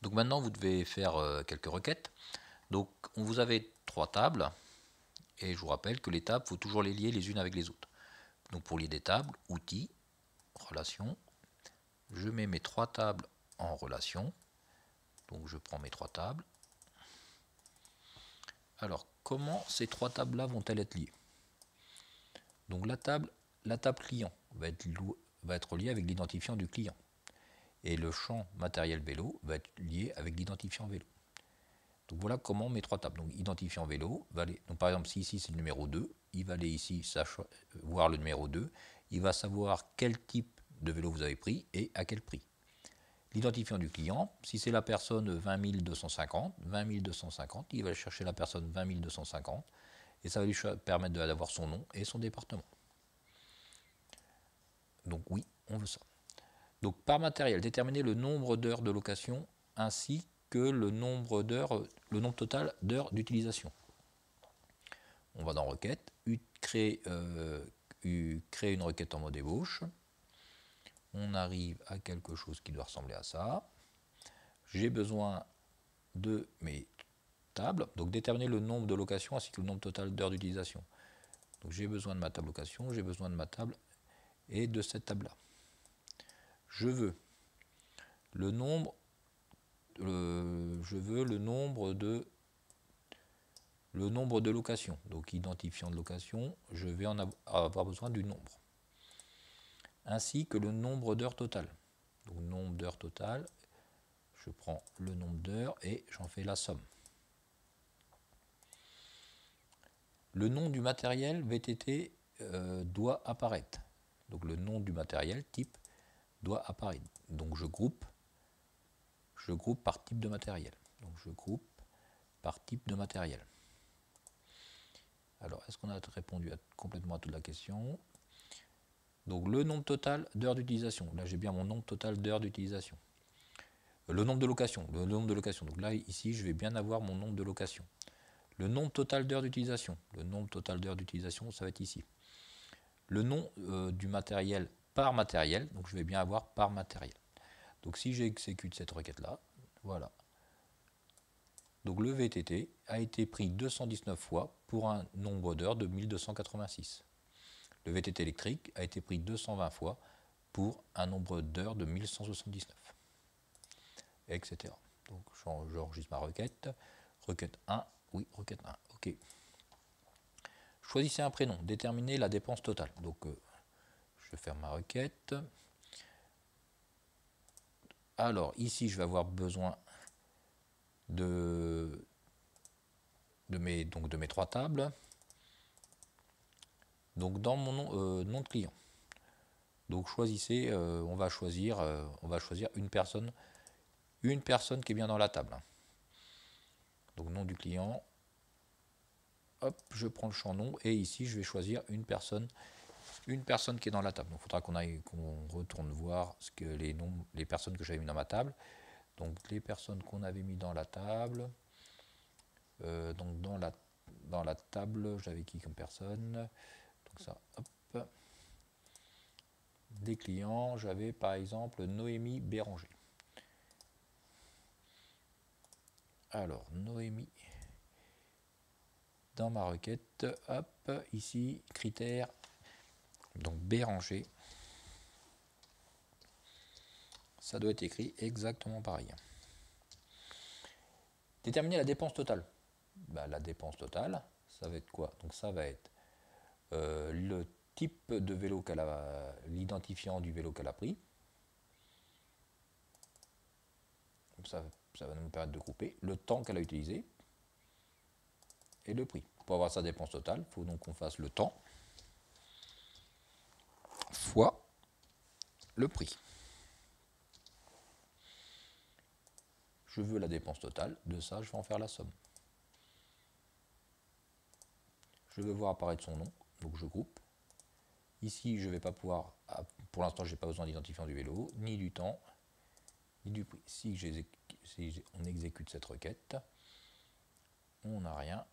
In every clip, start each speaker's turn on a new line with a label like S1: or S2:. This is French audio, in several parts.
S1: Donc maintenant, vous devez faire quelques requêtes. Donc, vous avez 3 tables, et je vous rappelle que les tables, il faut toujours les lier les unes avec les autres. Donc, pour lier des tables, outils, relation, je mets mes 3 tables en relation. Donc, je prends mes 3 tables. Alors, comment ces 3 tables-là vont-elles être liées? Donc, la table client va être liée avec l'identifiant du client. Et le champ matériel vélo va être lié avec l'identifiant vélo. Donc voilà comment mes 3 tables. Donc identifiant vélo va aller. Donc par exemple, si ici c'est le numéro 2, il va aller ici voir le numéro 2. Il va savoir quel type de vélo vous avez pris et à quel prix. L'identifiant du client, si c'est la personne 20 250, il va aller chercher la personne 20 250 et ça va lui permettre d'avoir son nom et son département. Donc oui, on veut ça. Donc par matériel, déterminer le nombre d'heures de location ainsi que le nombre total d'heures d'utilisation. On va dans requête, créer une requête en mode ébauche. On arrive à quelque chose qui doit ressembler à ça. J'ai besoin de mes tables, donc déterminer le nombre de locations ainsi que le nombre total d'heures d'utilisation. Donc j'ai besoin de ma table location, j'ai besoin de ma table et de cette table-là. Je veux le nombre de locations. Donc identifiant de location, je vais avoir besoin du nombre. Ainsi que le nombre d'heures totales. Donc nombre d'heures totales, je prends le nombre d'heures et j'en fais la somme. Le nom du matériel VTT doit apparaître. Donc le nom du matériel type doit apparaître. Donc je groupe par type de matériel. Donc je groupe par type de matériel. Alors, est-ce qu'on a répondu complètement à toute la question? Donc le nombre total d'heures d'utilisation. Là, j'ai bien mon nombre total d'heures d'utilisation. Le nombre de locations. Donc là, ici, je vais bien avoir mon nombre de locations. Le nombre total d'heures d'utilisation. Le nombre total d'heures d'utilisation, ça va être ici. Le nom du matériel par matériel. Donc je vais bien avoir par matériel. Donc si j'exécute cette requête-là, voilà. Donc le VTT a été pris 219 fois pour un nombre d'heures de 1286. Le VTT électrique a été pris 220 fois pour un nombre d'heures de 1179, etc. Donc j'enregistre ma requête. Requête 1, oui, requête 1, ok. Choisissez un prénom, déterminez la dépense totale. Donc je vais faire ma requête. Alors ici je vais avoir besoin de mes 3 tables. Donc dans mon nom de client. Donc choisissez, on va choisir une personne qui est bien dans la table. Donc nom du client. Hop, je prends le champ nom et ici je vais choisir une personne qui est dans la table. Donc il faudra qu'on retourne voir les personnes que j'avais mis dans ma table. Donc les personnes qu'on avait mis dans la table. Donc dans la table, j'avais qui comme personne? Donc ça, hop. Des clients, j'avais par exemple Noémie Béranger. Alors, Noémie, dans ma requête, hop, ici, critère, donc Béranger, ça doit être écrit exactement pareil. Déterminer la dépense totale. Ben, la dépense totale, ça va être quoi? Donc ça va être le type de vélo qu'elle a, l'identifiant du vélo qu'elle a pris. Donc ça va nous permettre de grouper le temps qu'elle a utilisé et le prix. Pour avoir sa dépense totale, il faut donc qu'on fasse le temps fois le prix. Je veux la dépense totale, de ça je vais en faire la somme. Je veux voir apparaître son nom, donc je groupe. Ici je ne vais pas pouvoir, pour l'instant je n'ai pas besoin d'identifiant du vélo, ni du temps, ni du prix. Si on exécute cette requête, on n'a rien,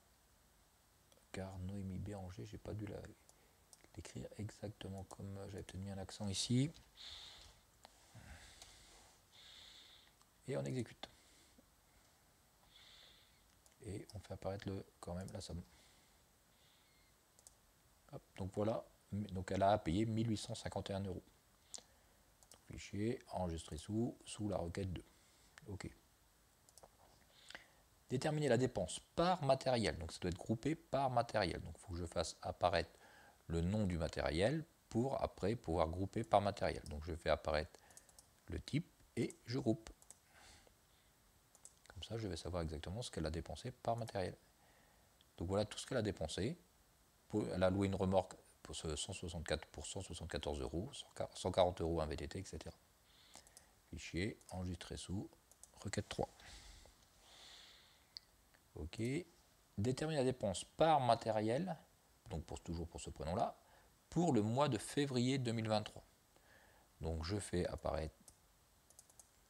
S1: car Noémie Béranger, j'ai pas dû l'écrire exactement comme j'avais peut-être mis un accent ici. Et on exécute. et on fait apparaître quand même la somme. Hop, donc voilà, donc elle a à payer 1851 €. Fichier, enregistré sous la requête 2. OK. Déterminer la dépense par matériel. Donc ça doit être groupé par matériel. Donc il faut que je fasse apparaître le nom du matériel pour après pouvoir grouper par matériel. Donc je fais apparaître le type et je groupe. Comme ça, je vais savoir exactement ce qu'elle a dépensé par matériel. Donc voilà tout ce qu'elle a dépensé. Elle a loué une remorque pour 174 €, 140 € un VTT, etc. Fichier, enregistré sous, requête 3. OK. Déterminer la dépense par matériel, donc toujours pour ce prénom-là, pour le mois de février 2023. Donc je fais apparaître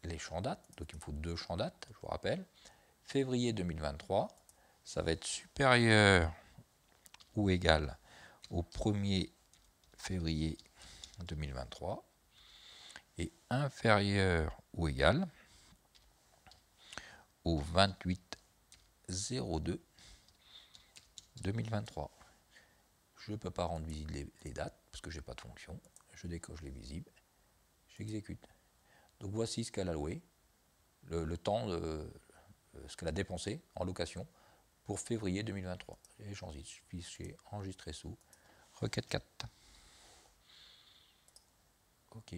S1: les champs dates, donc il me faut 2 champs dates, je vous rappelle. Février 2023, ça va être supérieur ou égal au 1er février 2023 et inférieur ou égal au 28/02/2023. Je ne peux pas rendre visibles les dates parce que je n'ai pas de fonction. Je décoche les visibles, j'exécute. Donc voici ce qu'elle a loué, le temps, ce qu'elle a dépensé en location pour février 2023. Et j'enregistre, fichier enregistré sous, requête 4. OK.